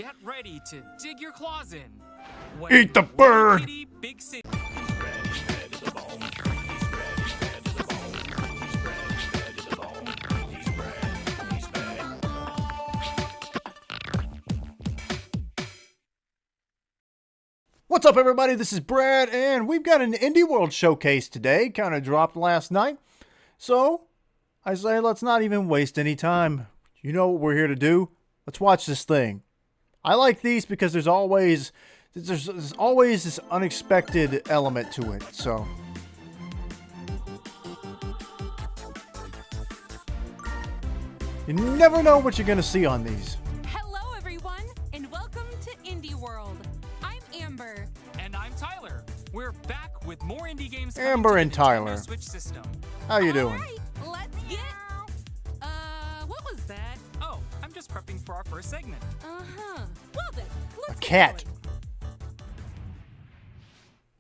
Get ready to dig your claws in. Eat the bird! Kitty, big city. What's up, everybody? This is Brad, and we've got an Indie World showcase today. Kind of dropped last night. So, I say let's not even waste any time. You know what we're here to do? Let's watch this thing. I like these because there's always this unexpected element to it. So, you never know what you're going to see on these. Hello, everyone, and welcome to Indie World. I'm Amber. And I'm Tyler. We're back with more indie games. Amber and Tyler. Switch system. How you doing? All right, let's get... what was that? Oh, I'm just prepping for our first segment. Uh-huh. Well then, let's A get cat. going.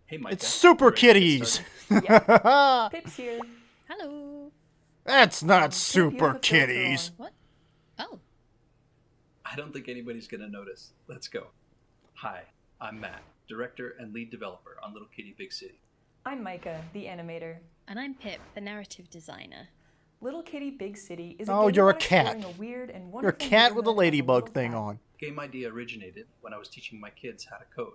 Hey, Micah. It's Super Ready to get Kitties. started? Pip's here. Hello. That's not Pip, you Super have a filter Kitties. What? Oh. I don't think anybody's gonna notice. Let's go. Hi, I'm Matt, director and lead developer on Little Kitty Big City. I'm Micah, the animator. And I'm Pip, the narrative designer. Little Kitty Big City is a Oh, game you're a about cat. exploring a weird and You're a wonderful cat with a neighborhood of ladybug little thing cat. on. Game idea originated when I was teaching my kids how to code.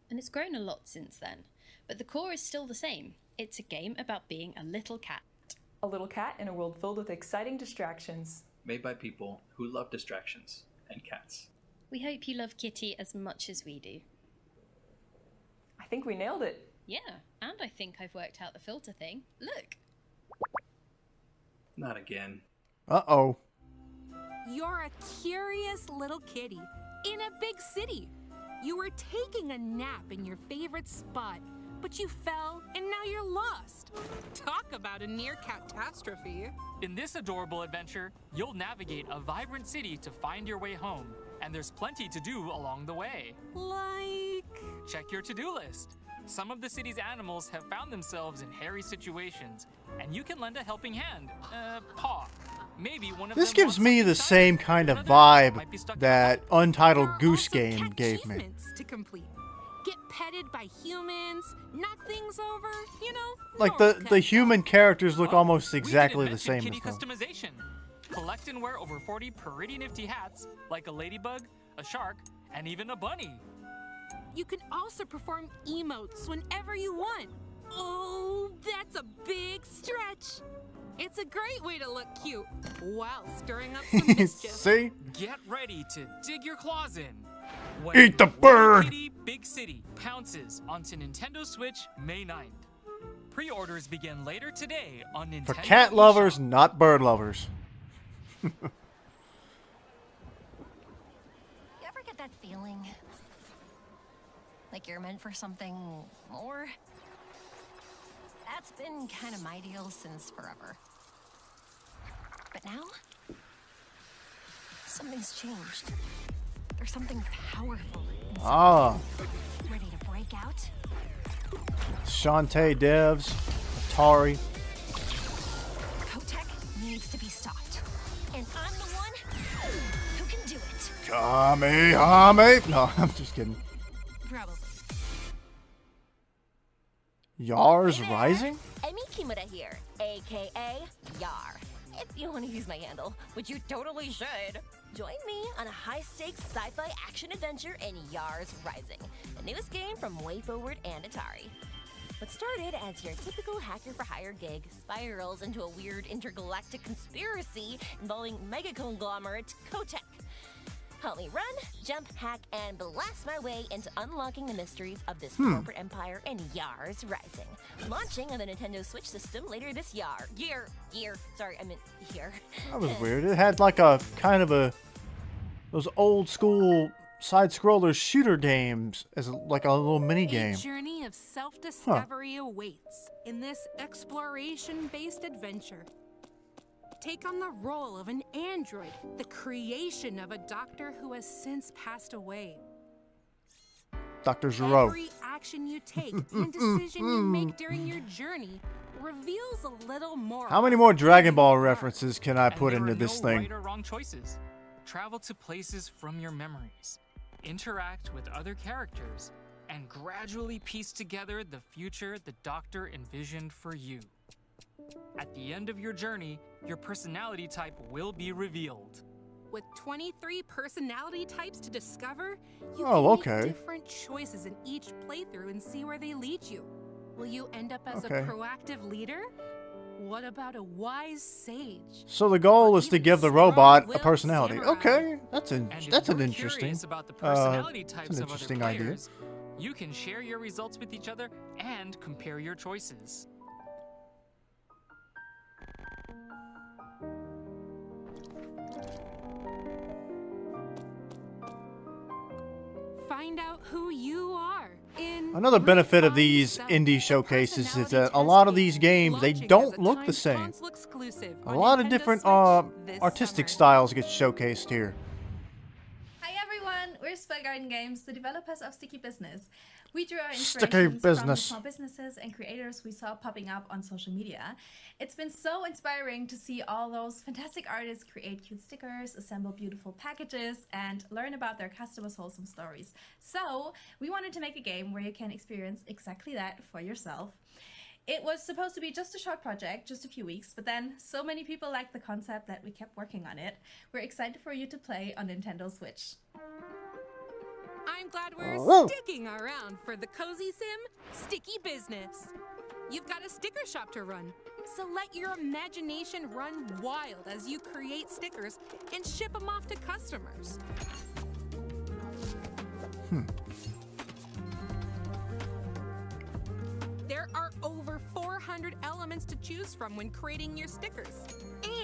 And it's grown a lot since then. But the core is still the same. It's a game about being a little cat. A little cat in a world filled with exciting distractions. Made by people who love distractions and cats. We hope you love Kitty as much as we do. I think we nailed it. Yeah, and I think I've worked out the filter thing. Look. Not again. Uh-oh. You're a curious little kitty in a big city. You were taking a nap in your favorite spot, but you fell and now you're lost. Talk about a near catastrophe. In this adorable adventure, you'll navigate a vibrant city to find your way home. And there's plenty to do along the way. Like... Check your to-do list. Some of the city's animals have found themselves in hairy situations, and you can lend a helping hand. Paw. Maybe one of This them gives wants me something the shiny. same kind of Another vibe might be stuck in a that hole. Untitled There are Goose also Game cat gave me. achievements to complete. Get petted by humans, knock things over, you know. Like normal the cat human stuff. characters look Oh, almost we didn't exactly the mention same kitty as them. customization. Collect and wear over 40 pretty nifty hats, like a ladybug, a shark, and even a bunny. You can also perform emotes whenever you want. Oh, that's a big stretch. It's a great way to look cute while stirring up some mischief. See? Get ready to dig your claws in. Eat the Little bird! Kitty Big City pounces onto Nintendo Switch May 9th. Pre-orders begin later today on Nintendo For cat lovers, eShop. not bird lovers. You ever get that feeling? Like you're meant for something more? That's been kind of my deal since forever. But now, something's changed. There's something powerful inside, Ah, ready to break out. Shantae Devs, Atari. Kotek needs to be stopped. And I'm the one who can do it. Kamehame. No, I'm just kidding. Probably. Yars Hey there. Rising? Emi Kimura here, aka Yar. If you want to use my handle, which you totally should, join me on a high-stakes sci-fi action-adventure in Yar's Rising, the newest game from WayForward and Atari. What started as your typical hacker-for-hire gig spirals into a weird intergalactic conspiracy involving mega-conglomerate Kotek. Help me run, jump, hack, and blast my way into unlocking the mysteries of this corporate empire in Yar's Rising. Launching on the Nintendo Switch system later this year. Sorry, I meant year. That was weird. It had like a kind of those old school side-scroller shooter games as like a little mini game. A journey of self-discovery awaits in this exploration-based adventure. Take on the role of an android, the creation of a doctor who has since passed away. Dr. Giro. Every action you take and decision you make during your journey reveals a little more. How many more Dragon Ball about who you are. references can I And put there into are this no thing? right or wrong choices. Travel to places from your memories. interact with other characters, and gradually piece together the future the doctor envisioned for you. At the end of your journey, your personality type will be revealed. With 23 personality types to discover, you Oh, can okay. make different choices in each playthrough and see where they lead you. Will you end up as Okay. a proactive leader? What about a wise sage? So the goal is to even give the strong robot a willed personality. samurai. Okay, that's And if an you're interesting. curious about the personality that's types an of other interesting idea. players, you can share your results with each other and compare your choices. Find out who you are. Another benefit of these indie showcases is that a lot of these games, they don't look the same. A lot of different artistic styles get showcased here. Hi everyone, we're Spell Garden Games, the developers of Sticky Business. We drew our Sticky inspirations from the Business. small businesses and creators we saw popping up on social media. It's been so inspiring to see all those fantastic artists create cute stickers, assemble beautiful packages, and learn about their customers' wholesome stories. So we wanted to make a game where you can experience exactly that for yourself. It was supposed to be just a short project, just a few weeks, but then so many people liked the concept that we kept working on it. We're excited for you to play on Nintendo Switch. I'm glad we're Oh. sticking around for the cozy sim, Sticky Business. You've got a sticker shop to run, so let your imagination run wild as you create stickers and ship them off to customers. There are over 400 elements to choose from when creating your stickers,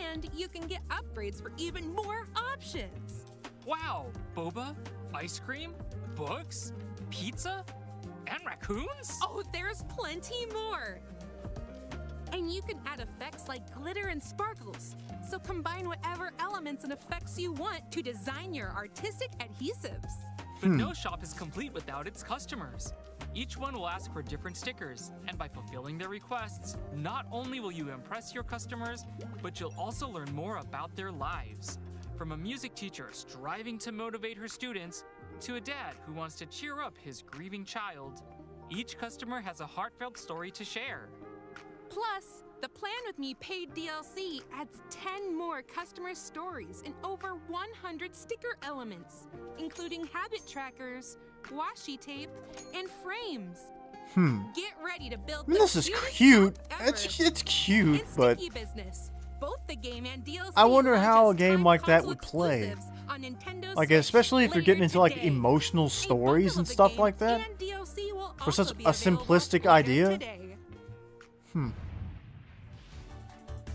and you can get upgrades for even more options. Wow, boba, ice cream, books, pizza, and raccoons? Oh, there's plenty more! And you can add effects like glitter and sparkles. So combine whatever elements and effects you want to design your artistic adhesives. But no shop is complete without its customers. Each one will ask for different stickers, and by fulfilling their requests, not only will you impress your customers, but you'll also learn more about their lives. From a music teacher striving to motivate her students, to a dad who wants to cheer up his grieving child, each customer has a heartfelt story to share. Plus, the Plan With Me paid DLC adds 10 more customer stories and over 100 sticker elements, including habit trackers, washi tape, and frames. Get ready to build the This is cutest cute. shop ever. It's cute, In but Sticky Business, both the game and DLC I wonder launch how a as game timed like that console would play. exclusives on Nintendo like, Switch especially if you're later getting into like today. emotional A stories bundle and of the stuff game like that. and DLC will For also such be a available simplistic later idea. today.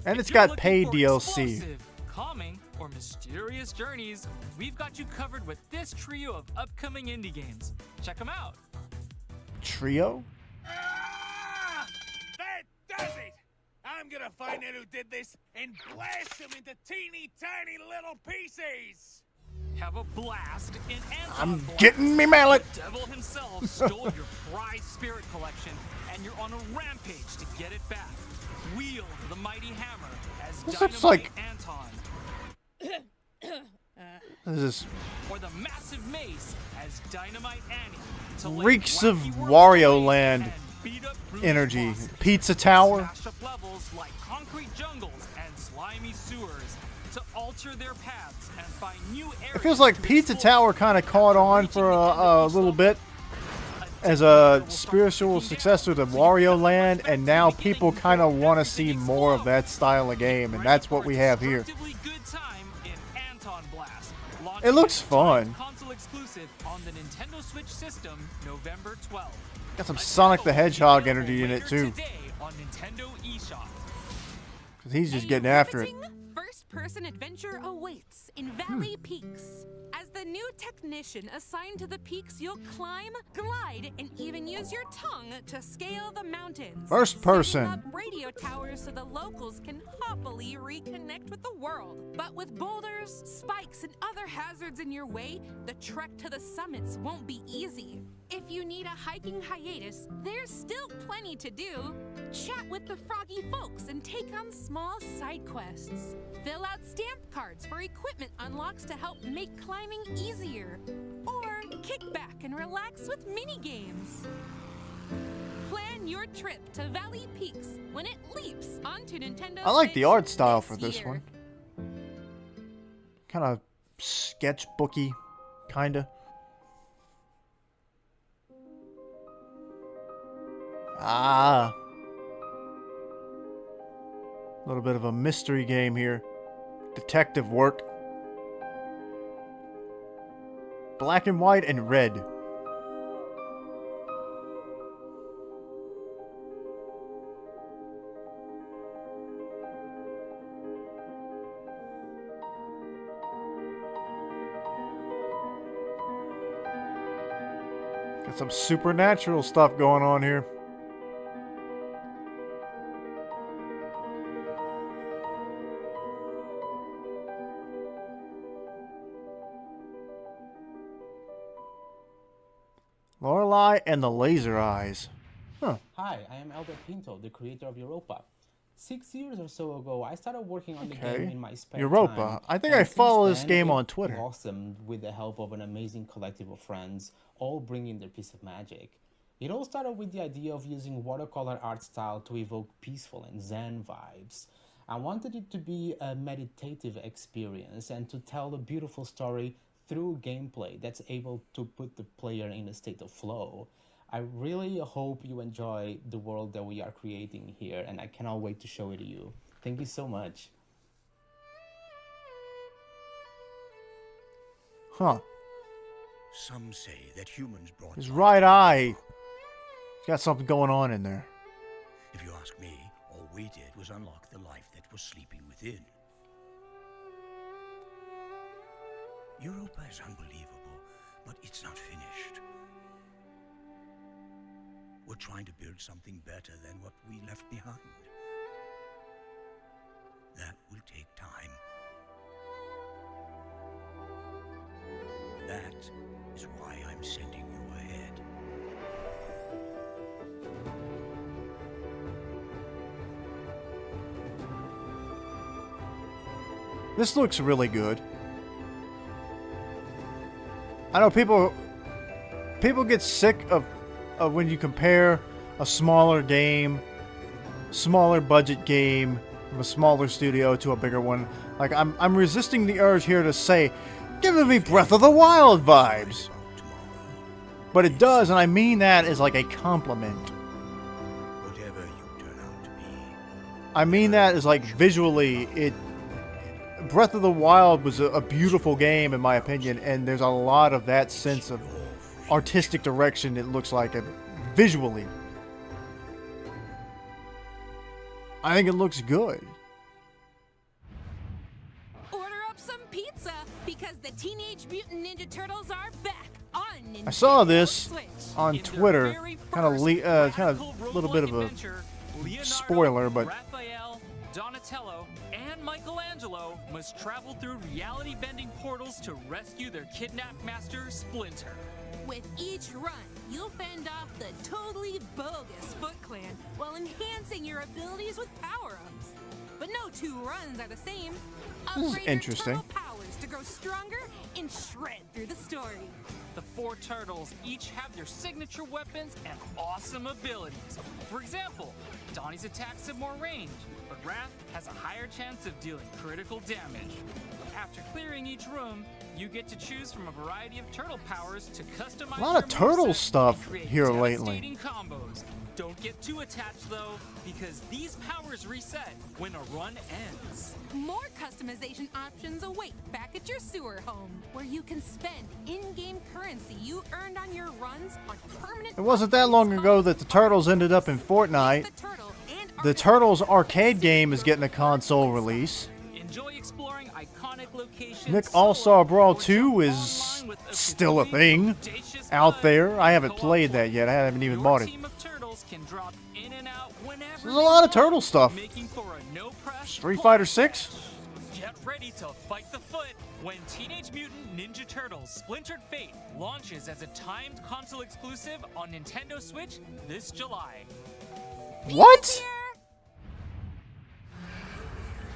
And If it's you're got looking paid for DLC. explosive, calming, or mysterious journeys, we've got you covered with this trio of upcoming indie games. Check them out. Trio? Ah! That does it! I'm gonna find out who did this and blast them into teeny tiny little pieces! Have a blast in Anton I'm Blast. getting me mallet. The devil himself stole your prized spirit collection, and you're on a rampage to get it back. Wield the mighty hammer as This Dynamite looks like- Anton, This is or the massive mace as Dynamite Annie. To lay reeks of wacky world Wario waste Land and beat up bruised energy. bosses. Pizza Tower. Smash up levels like concrete jungles and slimy sewers to alter their paths and find new areas. It feels like to Pizza explore. Tower kind of caught on for a little bit as a spiritual successor to Wario Land, and now people kind of want to see more of that style of game, and that's what we have here. Good time in Anton Blast. It looks Launching fun. console exclusive on the Nintendo Switch system November 12th. Got some Sonic the Hedgehog energy in it too, Today on Nintendo eShop. because he's just A getting after it. riveting first-person adventure awaits in Valley Peaks. As the new technician assigned to the peaks, you'll climb, glide, and even use your tongue to scale the mountains. First person. Setting up radio towers so the locals can happily reconnect with the world. But with boulders, spikes, and other hazards in your way, the trek to the summits won't be easy. If you need a hiking hiatus, there's still plenty to do. Chat with the froggy folks and take on small side quests. Fill out stamp cards for equipment unlocks to help make climbing easier. Or kick back and relax with mini games. Plan your trip to Valley Peaks when it leaps onto Nintendo I like the Switch art style for this year. one. Kind of sketchbooky, kinda. Ah. A little bit of a mystery game here. Detective work. Black and white and red. Got some supernatural stuff going on here. Lorelei and the Laser Eyes. Huh. Hi, I am Albert Pinto, the creator of Europa. 6 years or so ago, I started working on the game in my spare Europa. time. I think and I follow since this then, game it on Twitter. blossomed with the help of an amazing collective of friends, all bringing their piece of magic. It all started with the idea of using watercolor art style to evoke peaceful and zen vibes. I wanted it to be a meditative experience and to tell a beautiful story through gameplay that's able to put the player in a state of flow. I really hope you enjoy the world that we are creating here, and I cannot wait to show it to you. Thank you so much. Huh. Some say that humans brought His right eye. He's got something going on in there. If you ask me, all we did was unlock the life that was sleeping within. Europa is unbelievable, but it's not finished. We're trying to build something better than what we left behind. That will take time. That is why I'm sending you ahead. This looks really good. I know people get sick of when you compare a smaller game, smaller budget game from a smaller studio to a bigger one. Like I'm resisting the urge here to say, giving me Breath of the Wild vibes. But it does, and I mean that as like a compliment. Whatever you turn out to be. I mean that as like visually, Breath of the Wild was a beautiful game in my opinion, and there's a lot of that sense of artistic direction, it looks like, visually. I think it looks good. Order up some pizza because the Teenage Mutant Ninja Turtles are back on Nintendo I saw this Switch. on Twitter, kind of a little bit of a spoiler, but Raphael, Donatello, and Michelangelo must travel through reality-bending portals to rescue their kidnapped master, Splinter. With each run, you'll fend off the totally bogus Foot Clan while enhancing your abilities with power-ups. But no two runs are the same. This is Upgrade your interesting. turtle powers to grow stronger and shred through the story. The four turtles each have their signature weapons and awesome abilities. For example, Donnie's attacks have more range, but Raph has a higher chance of dealing critical damage. After clearing each room, you get to choose from a variety of turtle powers to customize a lot of your turtle moveset stuff and create here lately. devastating combos. Don't get too attached though, because these powers reset when a run ends. More customization options await back at your sewer home, where you can spend in-game currency you earned on your runs on permanent. it wasn't that long ago that the Turtles ended up in Fortnite. The Turtles arcade game is getting a console release. Enjoy exploring iconic locations. Nick All-Star Brawl 2 is still a thing out there. I haven't played that yet. I haven't even bought it. Team of turtles can drop in and out whenever There's a lot of turtle stuff. making for a no-press Street Fighter 6? Get ready to fight the foot when Teenage Mutant Ninja Turtles Splintered Fate launches as a timed console exclusive on Nintendo Switch this July. What?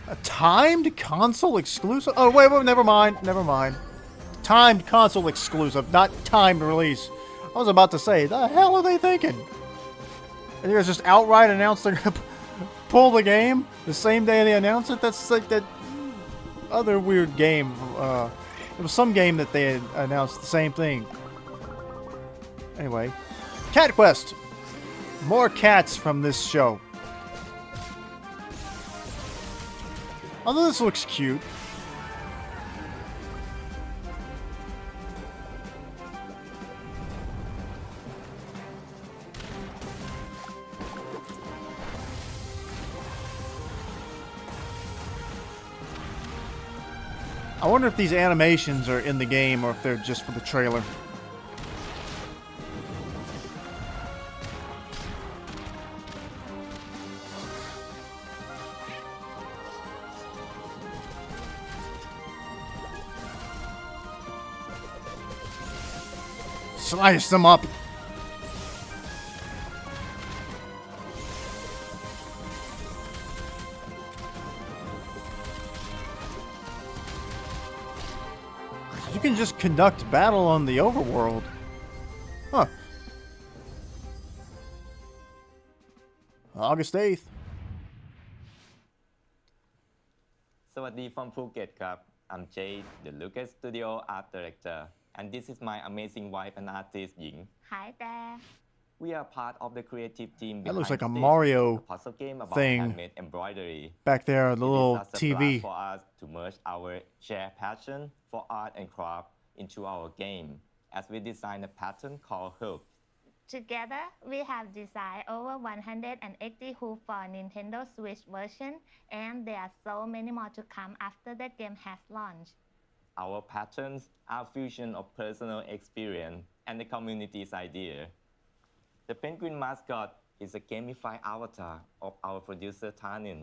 A timed console exclusive? Oh, wait, never mind. Timed console exclusive, not timed release. I was about to say, the hell are they thinking? And they just outright announced they're gonna pull the game the same day they announced it? That's like that other weird game. It was some game that they had announced the same thing. Anyway, Cat Quest. More cats from this show. Although this looks cute. I wonder if these animations are in the game or if they're just for the trailer. Slice them up. You can just conduct battle on the overworld. Huh. August 8th. สวัสดี from Phuket ครับ I'm Jade, the Lucas Studio Art Director, and this is my amazing wife and artist, Ying. Hi there. We are part of the creative team That looks like a behind Mario Stitch, a puzzle game about thing handmade embroidery. back there, the It little is a TV. blast for us to merge our shared passion for art and craft into our game, as we design a pattern called Hoop. Together, we have designed over 180 hoops for Nintendo Switch version, and there are so many more to come after the game has launched. Our patterns are a fusion of personal experience and the community's idea. The penguin mascot is a gamified avatar of our producer Tanin.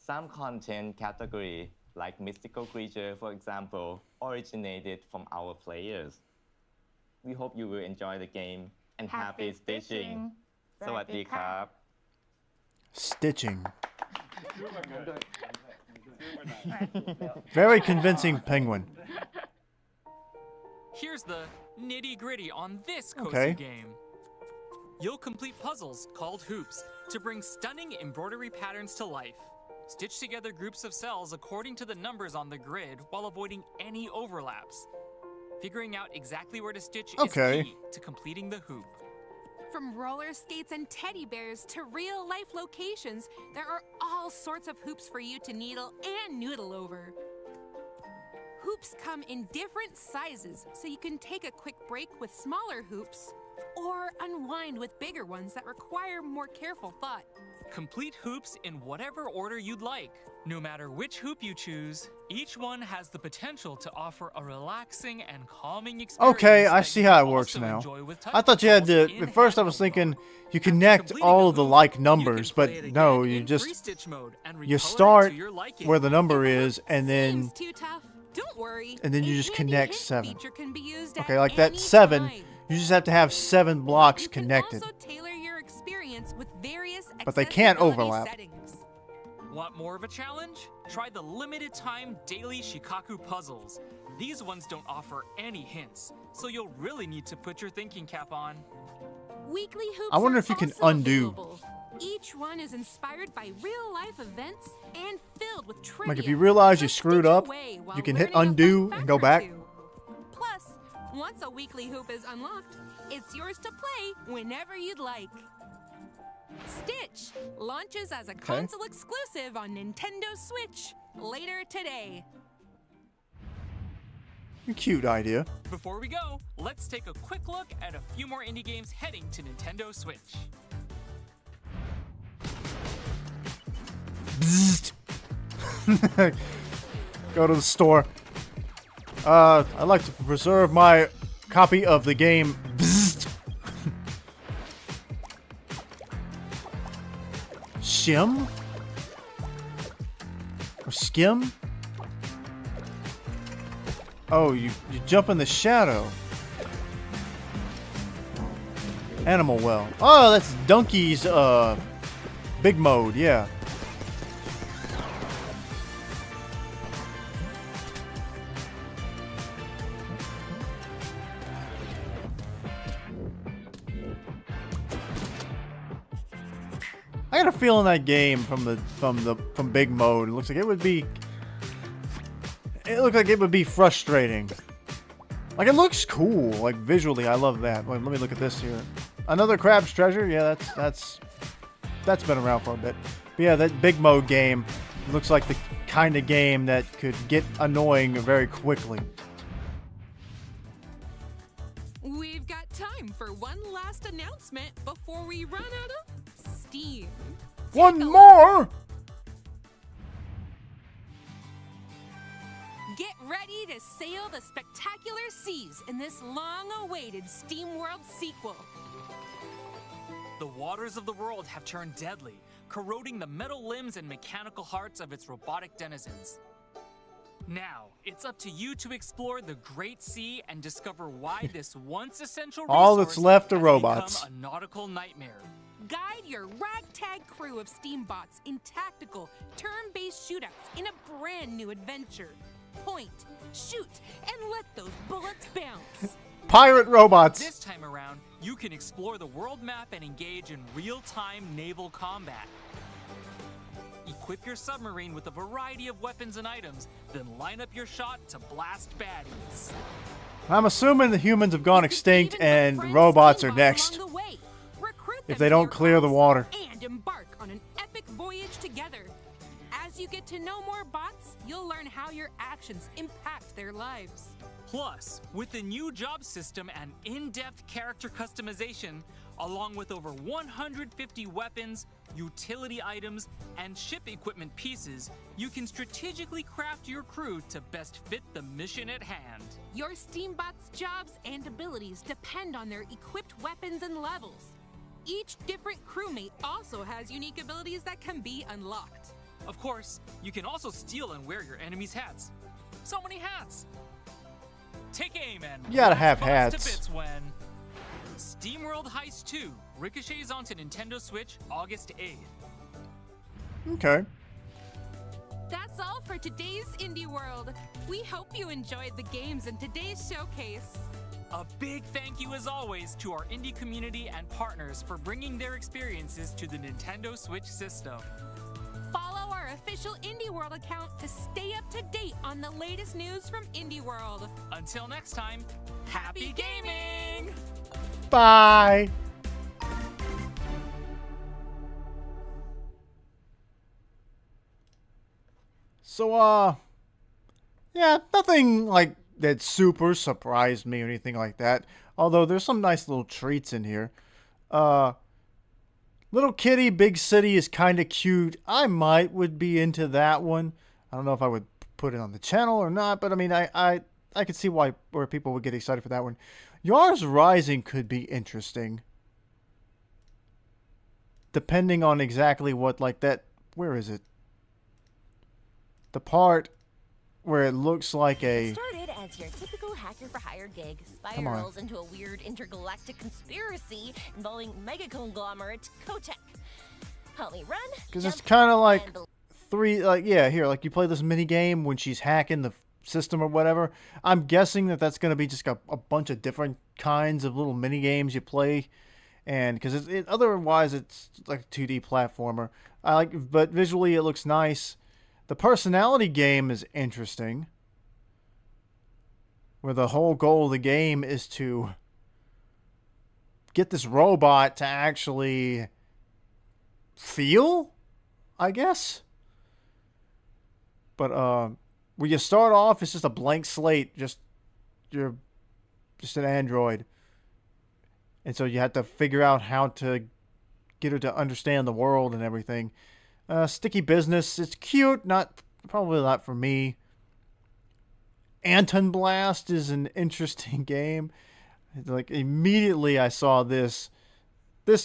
Some content category, like mystical creature, for example, originated from our players. We hope you will enjoy the game and happy stitching. สวัสดีครับ Stitching. Very convincing penguin. Here's the nitty-gritty on this cozy Okay. game. You'll complete puzzles called hoops to bring stunning embroidery patterns to life. Stitch together groups of cells according to the numbers on the grid while avoiding any overlaps. Figuring out exactly where to stitch is key to completing the hoop. From roller skates and teddy bears to real-life locations, there are all sorts of hoops for you to needle and noodle over. Hoops come in different sizes, so you can take a quick break with smaller hoops or unwind with bigger ones that require more careful thought. Complete hoops in whatever order you'd like. No matter which hoop you choose, each one has the potential to offer a relaxing and calming experience. Okay, I that see you how can it works also now. enjoy with touch I thought you had to. controls At first, I was thinking you connect all of the like numbers, but no, you just you start where the number is, and then Too tough? Don't worry. you A just handy connect hint 7. feature can be used Okay, at like that any 7. time. You just have to have 7 blocks connected, Also tailor your experience with various but they can't accessibility overlap. settings. Want more of a challenge? Try the limited time daily Shikaku puzzles. These ones don't offer any hints, so you'll really need to put your thinking cap on. Weekly hoops I wonder are if you can also undo. available. Each one is inspired by real-life events and filled with trivia. Like if you realize you So screwed stitch up, away while you can hit learning a undo fun and fact go or back. two. Plus, once a weekly hoop is unlocked, it's yours to play whenever you'd like. Stitch launches as a console exclusive on Nintendo Switch later today. Cute idea. Before we go, let's take a quick look at a few more indie games heading to Nintendo Switch. Bzzzt. Go to the store. I'd like to preserve my copy of the game. Bzzzt. Shim? Or skim? Oh, you jump in the shadow. Animal well. Oh, that's Donkey's big mode, yeah. I got a feeling that game from Big Mode. It looks like it would be. It looked like it would be frustrating. Like, it looks cool. Like, visually, I love that. Wait, let me look at this here. Another Crab's Treasure. Yeah, that's been around for a bit. But yeah, that Big Mode game looks like the kind of game that could get annoying very quickly. We've got time for one last announcement before we run out of steam. One more! Get ready to sail the spectacular seas in this long-awaited SteamWorld sequel. The waters of the world have turned deadly, corroding the metal limbs and mechanical hearts of its robotic denizens. Now, it's up to you to explore the Great Sea and discover why this once essential resource All that's left are has robots. become a nautical nightmare. Guide your ragtag crew of Steambots in tactical, turn-based shootouts in a brand new adventure. Point, shoot, and let those bullets bounce. Pirate robots. This time around, you can explore the world map and engage in real-time naval combat. Equip your submarine with a variety of weapons and items, then line up your shot to blast baddies. I'm assuming the humans have gone extinct and robots are next. If they don't clear the water. And embark on an epic voyage together. As you get to know more bots, you'll learn how your actions impact their lives. Plus, with the new job system and in-depth character customization, along with over 150 weapons, utility items, and ship equipment pieces, you can strategically craft your crew to best fit the mission at hand. Your Steambots' jobs and abilities depend on their equipped weapons and levels. Each different crewmate also has unique abilities that can be unlocked. Of course, you can also steal and wear your enemies' hats. So many hats! Take aim and You gotta have blast hats. to bits when SteamWorld Heist 2 ricochets onto Nintendo Switch August 8th. Okay. That's all for today's Indie World. We hope you enjoyed the games in today's showcase. A big thank you as always to our indie community and partners for bringing their experiences to the Nintendo Switch system. Follow our official Indie World account to stay up to date on the latest news from Indie World. Until next time, happy gaming! Bye. So, yeah, nothing like that super surprised me or anything like that. Although there's some nice little treats in here. Little Kitty, Big City is kind of cute. I would be into that one. I don't know if I would put it on the channel or not, but I mean, I could see where people would get excited for that one. Yars Rising could be interesting. Depending on exactly what, like that, where is it? The part where it looks like a... Started as your typical hacker-for-hire gig, spirals into a weird intergalactic conspiracy involving mega conglomerate Kotek. Help me run. Because it's kind of like like you play this mini game when she's hacking the system or whatever. I'm guessing that that's going to be just a bunch of different kinds of little mini games you play, and because otherwise it's like a 2D platformer. But visually it looks nice. The personality game is interesting, where the whole goal of the game is to get this robot to actually feel, I guess. But when you start off, it's just a blank slate. You're just an android, and so you have to figure out how to get her to understand the world and everything. Sticky Business, it's cute, probably not for me. Anton Blast is an interesting game. Like, immediately I saw this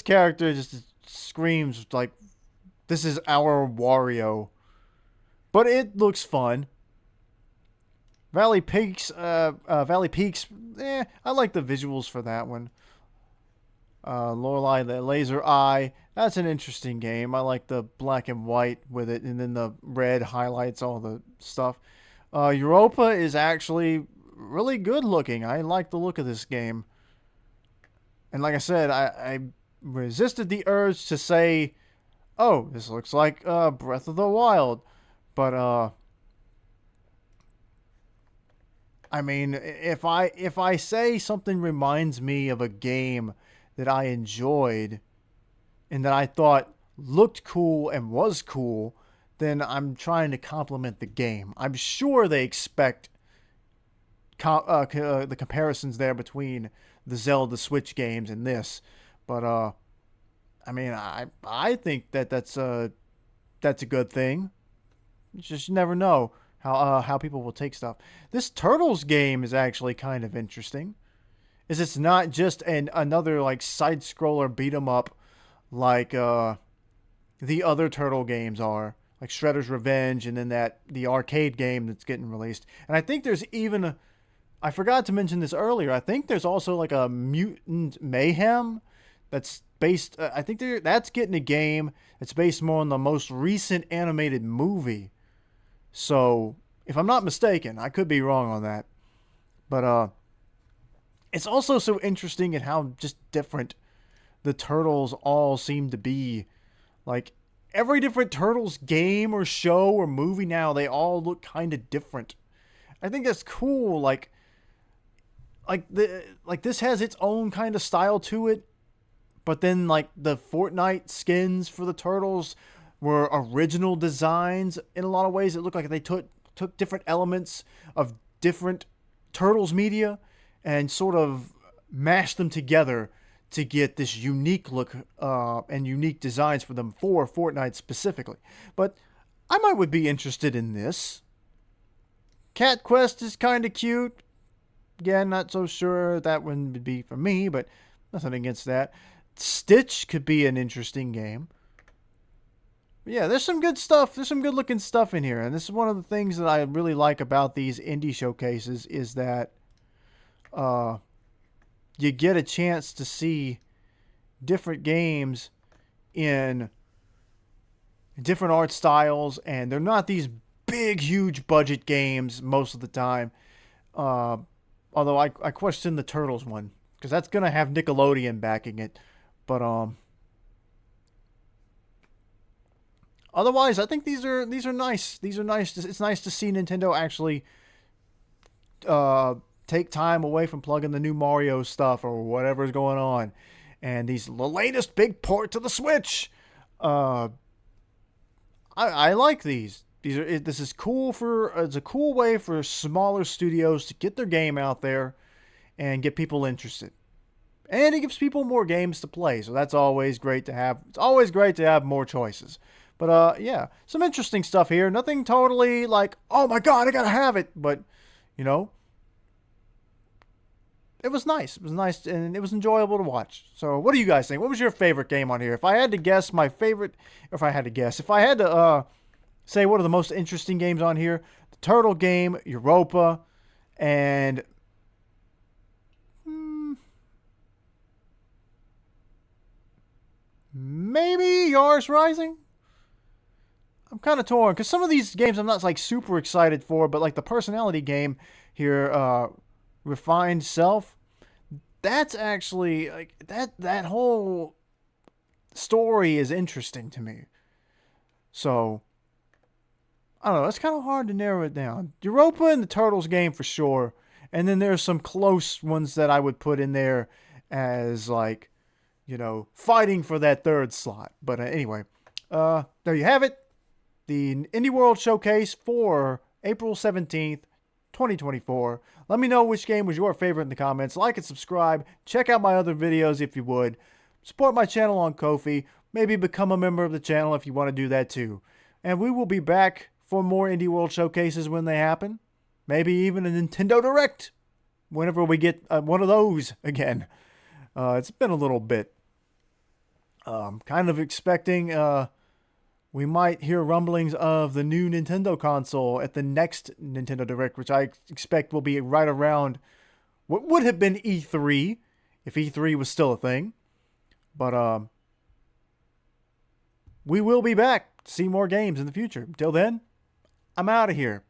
character just screams like, this is our Wario. But it looks fun. Valley Peaks, I like the visuals for that one. Lorelei the Laser Eye, that's an interesting game. I like the black and white with it, and then the red highlights all the stuff. Europa is actually really good looking. I like the look of this game. And like I said, I resisted the urge to say oh, this looks like Breath of the Wild. But I mean, if I say something reminds me of a game that I enjoyed and that I thought looked cool and was cool, then I'm trying to compliment the game. I'm sure they expect the comparisons there between the Zelda Switch games and this, but I mean, I think that's a good thing. You just never know how people will take stuff. This Turtles game is actually kind of interesting. Is it's not just another like side scroller beat 'em up like the other Turtle games are, like Shredder's Revenge, and then the arcade game that's getting released. And I think there's even I forgot to mention this earlier. I think there's also like a Mutant Mayhem that's based. I think that's getting a game that's based more on the most recent animated movie. So if I'm not mistaken, I could be wrong on that, but it's also so interesting in how just different the Turtles all seem to be. Like every different Turtles game or show or movie now, they all look kind of different. I think that's cool. Like this has its own kind of style to it, but then like the Fortnite skins for the Turtles were original designs in a lot of ways. It looked like they took different elements of different Turtles media and sort of mashed them together to get this unique look and unique designs for them for Fortnite specifically. But I would be interested in this. Cat Quest is kind of cute. Again, not so sure that one would be for me, but nothing against that. Stitch could be an interesting game. But yeah, there's some good stuff. There's some good looking stuff in here. And this is one of the things that I really like about these indie showcases is that you get a chance to see different games in different art styles, and they're not these big, huge budget games most of the time. Although I question the Turtles one, because that's going to have Nickelodeon backing it. But otherwise, I think these are nice. These are nice. It's nice to see Nintendo actually take time away from plugging the new Mario stuff or whatever's going on, and the latest big port to the Switch. I like these. This is cool it's a cool way for smaller studios to get their game out there and get people interested. And it gives people more games to play, so that's always great to have. It's always great to have more choices. But yeah, some interesting stuff here. Nothing totally like, oh my god, I gotta have it. But, you know, it was nice. It was nice, and it was enjoyable to watch. So what do you guys think? What was your favorite game on here? If I had to guess my favorite, if I had to say what are the most interesting games on here, the Turtle game, Europa, and maybe Yars Rising? I'm kind of torn, because some of these games I'm not like super excited for, but like the personality game here, Refined Self, that's actually, like, that whole story is interesting to me. So I don't know. It's kind of hard to narrow it down. Europa and the Turtles game for sure. And then there's some close ones that I would put in there as like, you know, fighting for that third slot. But anyway, there you have it. The Indie World Showcase for April 17th, 2024. Let me know which game was your favorite in the comments. Like and subscribe. Check out my other videos if you would. Support my channel on Ko-fi. Maybe become a member of the channel if you want to do that too. And we will be back for more Indie World Showcases when they happen. Maybe even a Nintendo Direct whenever we get one of those again. It's been a little bit. Kind of expecting we might hear rumblings of the new Nintendo console at the next Nintendo Direct, which I expect will be right around what would have been E3 if E3 was still a thing. But we will be back to see more games in the future. Until then, I'm out of here.